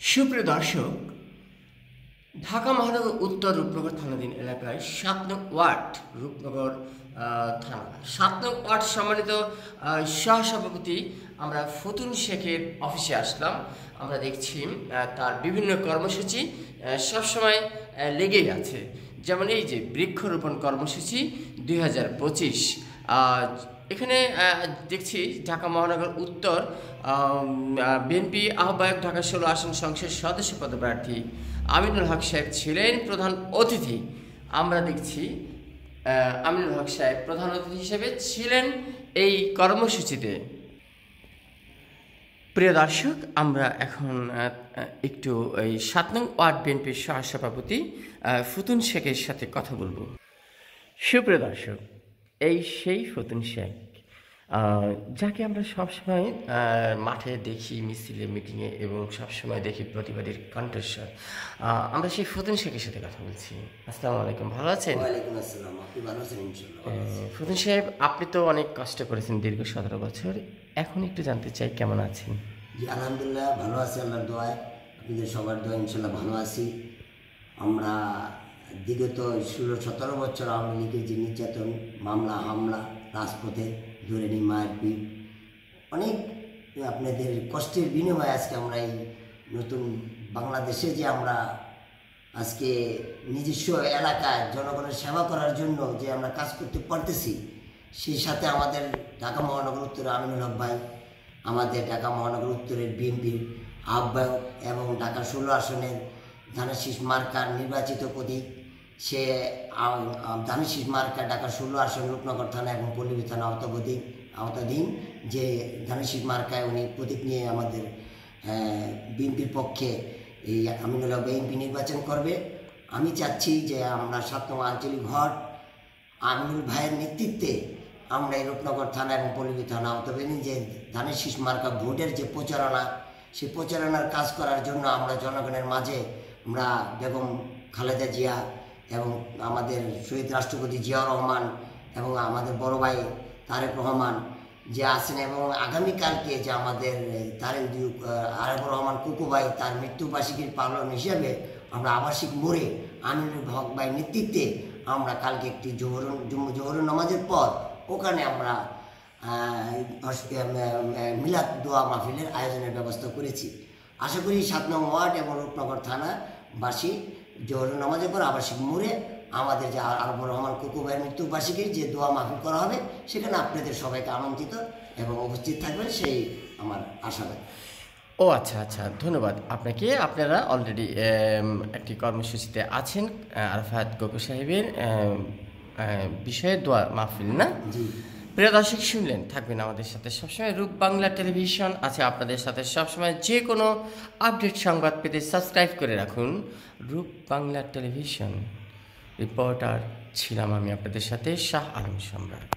সুপ্রিয় দর্শক, ঢাকা মহানগর উত্তর রূপনগর থানাধীন এলাকায় ৭ নং ওয়ার্ড রূপনগর থানা ৭ নং ওয়ার্ড সম্মানিত সহসভাপতি আমরা ফতুন শেখের অফিসে আসলাম। আমরা দেখছি তার বিভিন্ন কর্মসূচি সবসময় লেগেই আছে, যেমন এই যে বৃক্ষরোপণ কর্মসূচি ২০২৫। এখানে দেখছি ঢাকা মহানগর উত্তর বিএনপি আহ্বায়ক, ঢাকা ১৬ আসন সংসদ সদস্য পদপ্রার্থী আমিনুল হক সাহেব ছিলেন প্রধান অতিথি। আমরা দেখছি আমিনুল হক সাহেব প্রধান অতিথি হিসেবে ছিলেন এই কর্মসূচিতে। প্রিয় দর্শক, আমরা এখন একটু এই ৭ নং ওয়ার্ড বিএনপির সহসভাপতি ফতুন শেখের সাথে কথা বলবো। সুপ্রিয় দর্শক, এই সেই ফতুন শেখ যাকে আমরা সবসময় মাঠে দেখি, মিছিলে, মিটিংয়ে এবং সবসময় দেখি প্রতিবাদীর কণ্ঠস্বর। আমরা সেই ফতুন শেখের সাথে কথা বলছি। আসসালামু আলাইকুম, ভালো আছেন? ওয়ালাইকুম আসসালাম, আপনি ভালো আছেন? ইনশাআল্লাহ। ফতুন সাহেব, আপনি তো অনেক কষ্ট করেছেন দীর্ঘ ১৭ বছর, এখন একটু জানতে চাই কেমন আছেন? জি আলহামদুলিল্লাহ ভালো আছি, আল্লাহর দোয়ায়, আপনাদের সবার দোয়া, ইনশাল্লাহ ভালো আছি। আমরা বিগত ১৬-১৭ বছর আওয়ামী লীগের যে নির্যাতন, মামলা, হামলা, রাজপথে ধরে নিয়ে মারপিট, অনেক আপনাদের কষ্টের বিনিময়ে আজকে আমরা এই নতুন বাংলাদেশে যে আমরা আজকে নিজস্ব এলাকায় জনগণের সেবা করার জন্য যে আমরা কাজ করতে পারতেছি, সেই সাথে আমাদের ঢাকা মহানগর উত্তরের আমিনুল হক ভাই, আমাদের ঢাকা মহানগর উত্তরের বিএনপির আহ্বায়ক এবং ঢাকা ১৬ আসনের ধানের শীষ মার্কার নির্বাচিত প্রতীক, সে ধানের শীষ মার্কা ঢাকা ১৬ আসন রূপনগর থানা এবং পল্লবী থানা আওতাধীন যে ধানের শীষ মার্কায় উনি প্রতীক নিয়ে আমাদের বিএনপির পক্ষে এই আমিনুল হক এমপি নির্বাচন করবে। আমি চাচ্ছি যে আমরা ৭ নং আঞ্চলিক ওয়ার্ড আমিনুল ভাইয়ের নেতৃত্বে আমরা এই রূপনগর থানা এবং পল্লবী থানা আওতাধীন যে ধানের শীষ মার্কা ভোটের যে প্রচারণা, সেই প্রচারণার কাজ করার জন্য আমরা জনগণের মাঝে আমরা বেগম খালেদা জিয়া এবং আমাদের শহীদ রাষ্ট্রপতি জিয়াউর রহমান এবং আমাদের বড় ভাই তারেক রহমান যে আছেন, এবং আগামীকালকে যে আমাদের আরেফুর রহমান কুকু ভাই তার মৃত্যুবার্ষিকীর পালন হিসেবে আমরা আবাসিক মোড়ে আমিনুল হক ভাই নেতৃত্বে আমরা কালকে একটি জোহর নামাজের পর ওখানে আমরা মিলাদ দোয়া মাহফিলের আয়োজনের ব্যবস্থা করেছি। আশা করি ৭ নং ওয়ার্ড এবং রূপনগর থানাবাসী জোহর নামাজের পর আবাসিক মোড়ে আমাদের যে আরবুর রহমান কুকু ভাইয়ের মৃত্যুবার্ষিকীর যে দোয়া মাহফিল করা হবে, সেখানে আপনাদের সবাইকে আমন্ত্রিত এবং উপস্থিত থাকবেন, সেই আমার আশাবাদ। ও আচ্ছা আচ্ছা, ধন্যবাদ আপনাকে। আপনারা অলরেডি একটি কর্মসূচিতে আছেন আরাফাত গগৈ সাহেবের বিষয়ে দোয়া মাহফিল, না? জি। প্রিয় দর্শক, শুনলেন, থাকবেন আমাদের সাথে সবসময়। রূপ বাংলা টেলিভিশন আছে আপনাদের সাথে সবসময়। যে কোনো আপডেট সংবাদ পেতে সাবস্ক্রাইব করে রাখুন রূপ বাংলা টেলিভিশন। রিপোর্টার ছিলাম আমি আপনাদের সাথে, শাহ আলম সম্রাট।